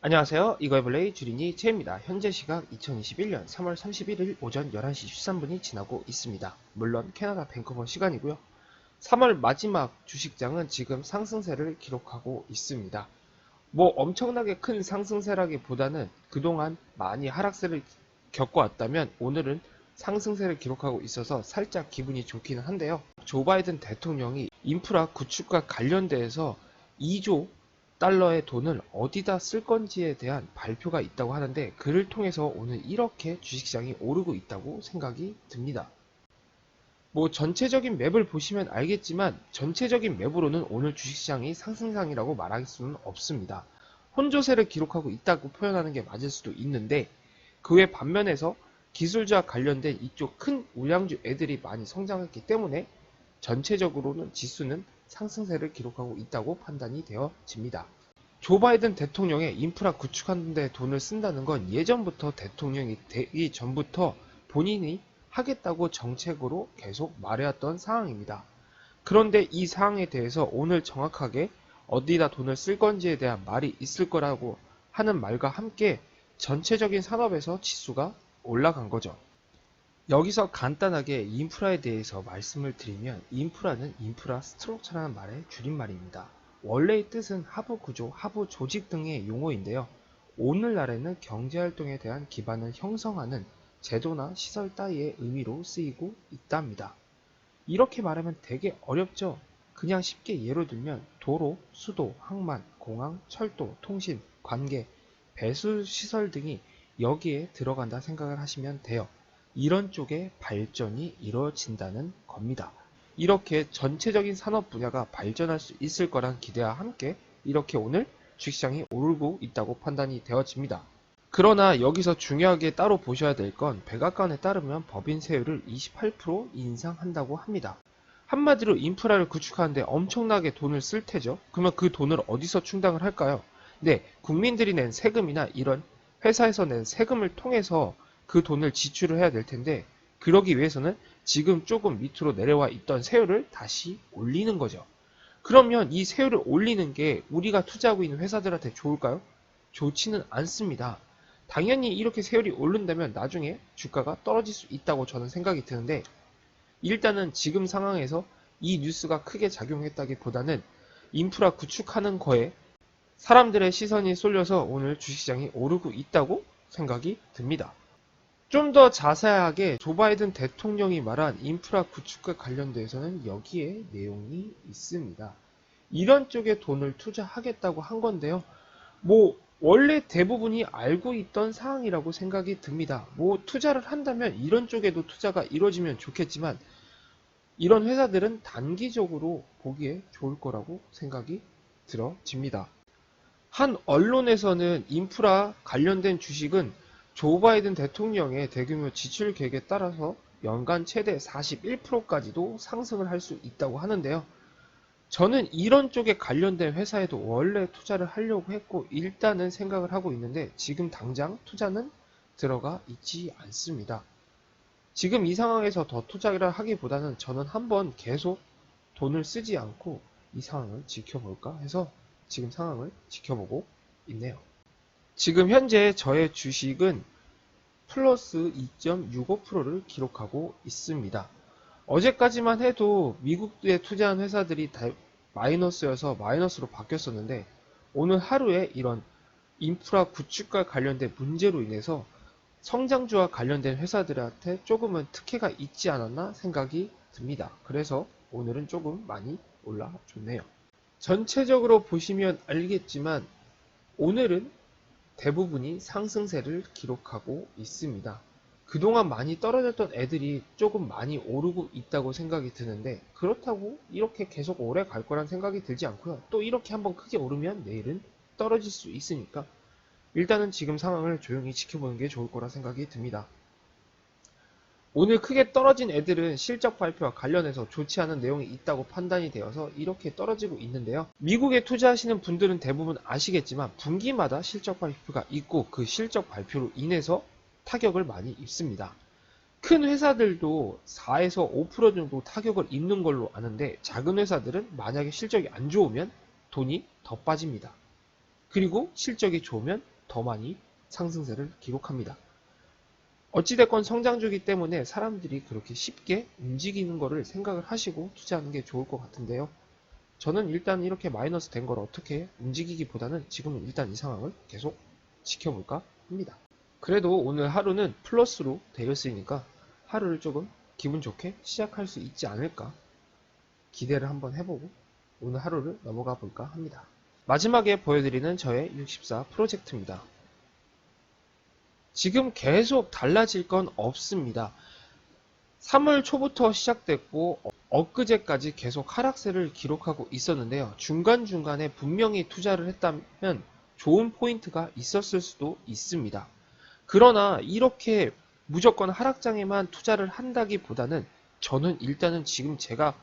안녕하세요. 이거해볼레이 주린이 채입니다. 현재 시각 2021년 3월 31일 오전 11시 13분이 지나고 있습니다. 물론 캐나다 밴쿠버 시간이고요. 3월 마지막 주식장은 지금 상승세를 기록하고 있습니다. 뭐 엄청나게 큰 상승세라기보다는 그동안 많이 하락세를 겪어왔다면 오늘은 상승세를 기록하고 있어서 살짝 기분이 좋기는 한데요. 조 바이든 대통령이 인프라 구축과 관련돼서 2조 달러의 돈을 어디다 쓸 건지에 대한 발표가 있다고 하는데, 그를 통해서 오늘 이렇게 주식시장이 오르고 있다고 생각이 듭니다. 뭐 전체적인 맵을 보시면 알겠지만 전체적인 맵으로는 오늘 주식시장이 상승장이라고 말할 수는 없습니다. 혼조세를 기록하고 있다고 표현하는 게 맞을 수도 있는데, 그 외 반면에서 기술주와 관련된 이쪽 큰 우량주 애들이 많이 성장했기 때문에 전체적으로는 지수는 상승세를 기록하고 있다고 판단이 되어집니다. 조 바이든 대통령의 인프라 구축하는 데 돈을 쓴다는 건 예전부터 대통령이 되기 전부터 본인이 하겠다고 정책으로 계속 말해왔던 사항입니다. 그런데 이 사항에 대해서 오늘 정확하게 어디다 돈을 쓸 건지에 대한 말이 있을 거라고 하는 말과 함께 전체적인 산업에서 지수가 올라간 거죠. 여기서 간단하게 인프라에 대해서 말씀을 드리면, 인프라는 인프라스트럭처라는 말의 줄임말입니다. 원래의 뜻은 하부 구조, 하부 조직 등의 용어인데요. 오늘날에는 경제활동에 대한 기반을 형성하는 제도나 시설 따위의 의미로 쓰이고 있답니다. 이렇게 말하면 되게 어렵죠? 그냥 쉽게 예로 들면 도로, 수도, 항만, 공항, 철도, 통신, 관계, 배수시설 등이 여기에 들어간다 생각을 하시면 돼요. 이런 쪽의 발전이 이루어진다는 겁니다. 이렇게 전체적인 산업 분야가 발전할 수 있을 거란 기대와 함께 이렇게 오늘 주식시장이 오르고 있다고 판단이 되어집니다. 그러나 여기서 중요하게 따로 보셔야 될 건, 백악관에 따르면 법인 세율을 28% 인상한다고 합니다. 한마디로 인프라를 구축하는데 엄청나게 돈을 쓸 테죠. 그러면 그 돈을 어디서 충당을 할까요? 네, 국민들이 낸 세금이나 이런 회사에서 낸 세금을 통해서 그 돈을 지출을 해야 될 텐데, 그러기 위해서는 지금 조금 밑으로 내려와 있던 세율을 다시 올리는 거죠. 그러면 이 세율을 올리는 게 우리가 투자하고 있는 회사들한테 좋을까요? 좋지는 않습니다. 당연히 이렇게 세율이 오른다면 나중에 주가가 떨어질 수 있다고 저는 생각이 드는데, 일단은 지금 상황에서 이 뉴스가 크게 작용했다기보다는 인프라 구축하는 거에 사람들의 시선이 쏠려서 오늘 주식시장이 오르고 있다고 생각이 듭니다. 좀 더 자세하게 조 바이든 대통령이 말한 인프라 구축과 관련돼서는 여기에 내용이 있습니다. 이런 쪽에 돈을 투자하겠다고 한 건데요. 뭐 원래 대부분이 알고 있던 사항이라고 생각이 듭니다. 뭐 투자를 한다면 이런 쪽에도 투자가 이루어지면 좋겠지만, 이런 회사들은 단기적으로 보기에 좋을 거라고 생각이 들어집니다. 한 언론에서는 인프라 관련된 주식은 조 바이든 대통령의 대규모 지출 계획에 따라서 연간 최대 41%까지도 상승을 할 수 있다고 하는데요. 저는 이런 쪽에 관련된 회사에도 원래 투자를 하려고 했고 일단은 생각을 하고 있는데, 지금 당장 투자는 들어가 있지 않습니다. 지금 이 상황에서 더 투자를 하기보다는 저는 한번 계속 돈을 쓰지 않고 이 상황을 지켜볼까 해서 지금 상황을 지켜보고 있네요. 지금 현재 저의 주식은 플러스 2.65%를 기록하고 있습니다. 어제까지만 해도 미국에 투자한 회사들이 다 마이너스여서 마이너스로 바뀌었었는데, 오늘 하루에 이런 인프라 구축과 관련된 문제로 인해서 성장주와 관련된 회사들한테 조금은 특혜가 있지 않았나 생각이 듭니다. 그래서 오늘은 조금 많이 올라줬네요. 전체적으로 보시면 알겠지만 오늘은 대부분이 상승세를 기록하고 있습니다. 그동안 많이 떨어졌던 애들이 조금 많이 오르고 있다고 생각이 드는데, 그렇다고 이렇게 계속 오래 갈 거란 생각이 들지 않고요. 또 이렇게 한번 크게 오르면 내일은 떨어질 수 있으니까 일단은 지금 상황을 조용히 지켜보는 게 좋을 거라 생각이 듭니다. 오늘 크게 떨어진 애들은 실적 발표와 관련해서 좋지 않은 내용이 있다고 판단이 되어서 이렇게 떨어지고 있는데요. 미국에 투자하시는 분들은 대부분 아시겠지만 분기마다 실적 발표가 있고 그 실적 발표로 인해서 타격을 많이 입습니다. 큰 회사들도 4에서 5% 정도 타격을 입는 걸로 아는데, 작은 회사들은 만약에 실적이 안 좋으면 돈이 더 빠집니다. 그리고 실적이 좋으면 더 많이 상승세를 기록합니다. 어찌됐건 성장주기 때문에 사람들이 그렇게 쉽게 움직이는 거를 생각을 하시고 투자하는 게 좋을 것 같은데요. 저는 일단 이렇게 마이너스 된 걸 어떻게 움직이기보다는 지금은 일단 이 상황을 계속 지켜볼까 합니다. 그래도 오늘 하루는 플러스로 되었으니까 하루를 조금 기분 좋게 시작할 수 있지 않을까 기대를 한번 해보고 오늘 하루를 넘어가 볼까 합니다. 마지막에 보여드리는 저의 64 프로젝트입니다. 지금 계속 달라질 건 없습니다. 3월 초부터 시작됐고 엊그제까지 계속 하락세를 기록하고 있었는데요. 중간중간에 분명히 투자를 했다면 좋은 포인트가 있었을 수도 있습니다. 그러나 이렇게 무조건 하락장에만 투자를 한다기보다는 저는 일단은 지금 제가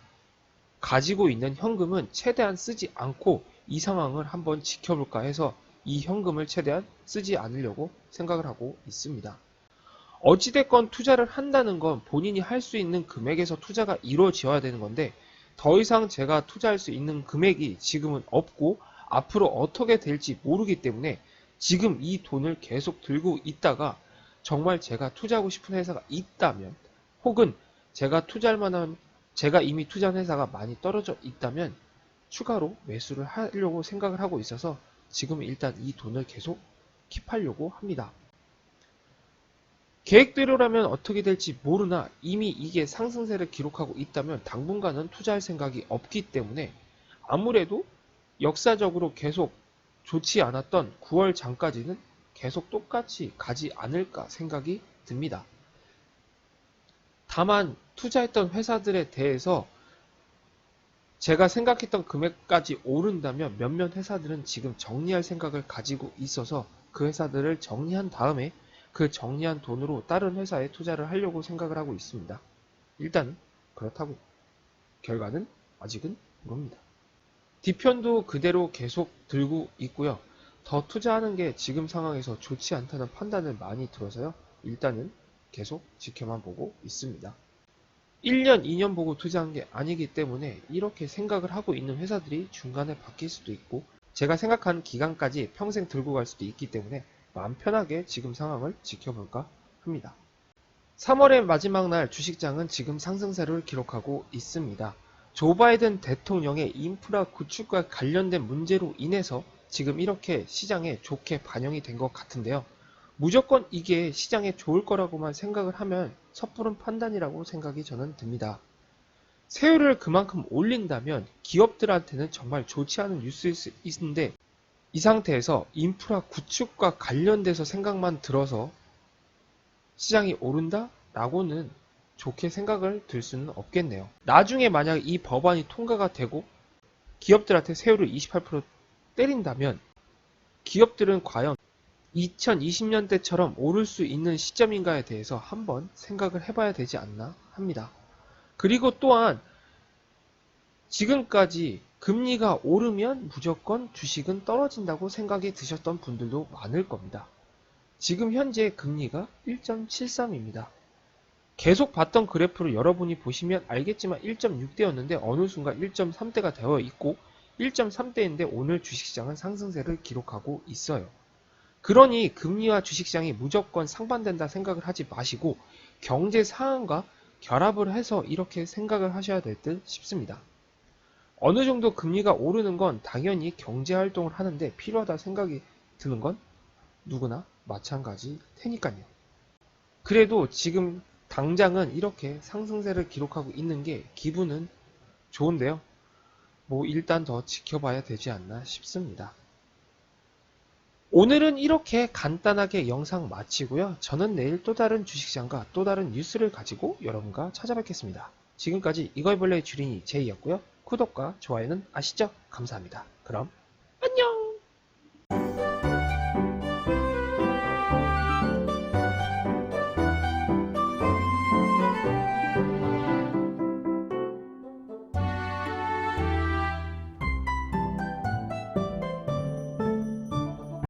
가지고 있는 현금은 최대한 쓰지 않고 이 상황을 한번 지켜볼까 해서 이 현금을 최대한 쓰지 않으려고 생각을 하고 있습니다. 어찌됐건 투자를 한다는 건 본인이 할 수 있는 금액에서 투자가 이루어져야 되는 건데 더 이상 제가 투자할 수 있는 금액이 지금은 없고 앞으로 어떻게 될지 모르기 때문에 지금 이 돈을 계속 들고 있다가 정말 제가 투자하고 싶은 회사가 있다면 혹은 제가 투자할 만한 제가 이미 투자한 회사가 많이 떨어져 있다면 추가로 매수를 하려고 생각을 하고 있어서 지금 일단 이 돈을 계속 킵하려고 합니다. 계획대로라면 어떻게 될지 모르나 이미 이게 상승세를 기록하고 있다면 당분간은 투자할 생각이 없기 때문에 아무래도 역사적으로 계속 좋지 않았던 9월 장까지는 계속 똑같이 가지 않을까 생각이 듭니다. 다만 투자했던 회사들에 대해서 제가 생각했던 금액까지 오른다면 몇몇 회사들은 지금 정리할 생각을 가지고 있어서 그 회사들을 정리한 다음에 그 정리한 돈으로 다른 회사에 투자를 하려고 생각을 하고 있습니다. 일단 그렇다고 결과는 아직은 모릅니다. 뒤편도 그대로 계속 들고 있고요. 더 투자하는 게 지금 상황에서 좋지 않다는 판단을 많이 들어서요. 일단은 계속 지켜만 보고 있습니다. 1년, 2년 보고 투자한 게 아니기 때문에 이렇게 생각을 하고 있는 회사들이 중간에 바뀔 수도 있고 제가 생각한 기간까지 평생 들고 갈 수도 있기 때문에 마음 편하게 지금 상황을 지켜볼까 합니다. 3월의 마지막 날 주식장은 지금 상승세를 기록하고 있습니다. 조 바이든 대통령의 인프라 구축과 관련된 문제로 인해서 지금 이렇게 시장에 좋게 반영이 된 것 같은데요. 무조건 이게 시장에 좋을 거라고만 생각을 하면 섣부른 판단이라고 생각이 저는 듭니다. 세율을 그만큼 올린다면 기업들한테는 정말 좋지 않은 뉴스일 수 있는데 이 상태에서 인프라 구축과 관련돼서 생각만 들어서 시장이 오른다? 라고는 좋게 생각을 들 수는 없겠네요. 나중에 만약 이 법안이 통과가 되고 기업들한테 세율을 28% 때린다면 기업들은 과연 2020년대처럼 오를 수 있는 시점인가에 대해서 한번 생각을 해봐야 되지 않나 합니다. 그리고 또한 지금까지 금리가 오르면 무조건 주식은 떨어진다고 생각이 드셨던 분들도 많을 겁니다. 지금 현재 금리가 1.73입니다. 계속 봤던 그래프를 여러분이 보시면 알겠지만 1.6대였는데 어느 순간 1.3대가 되어 있고 1.3대인데 오늘 주식시장은 상승세를 기록하고 있어요. 그러니 금리와 주식시장이 무조건 상반된다 생각을 하지 마시고 경제 상황과 결합을 해서 이렇게 생각을 하셔야 될 듯 싶습니다. 어느 정도 금리가 오르는 건 당연히 경제활동을 하는데 필요하다 생각이 드는 건 누구나 마찬가지 테니까요. 그래도 지금 당장은 이렇게 상승세를 기록하고 있는 게 기분은 좋은데요. 뭐 일단 더 지켜봐야 되지 않나 싶습니다. 오늘은 이렇게 간단하게 영상 마치고요. 저는 내일 또 다른 주식시장과 또 다른 뉴스를 가지고 여러분과 찾아뵙겠습니다. 지금까지 이거이벌레의 주린이 제이였고요. 구독과 좋아요는 아시죠? 감사합니다. 그럼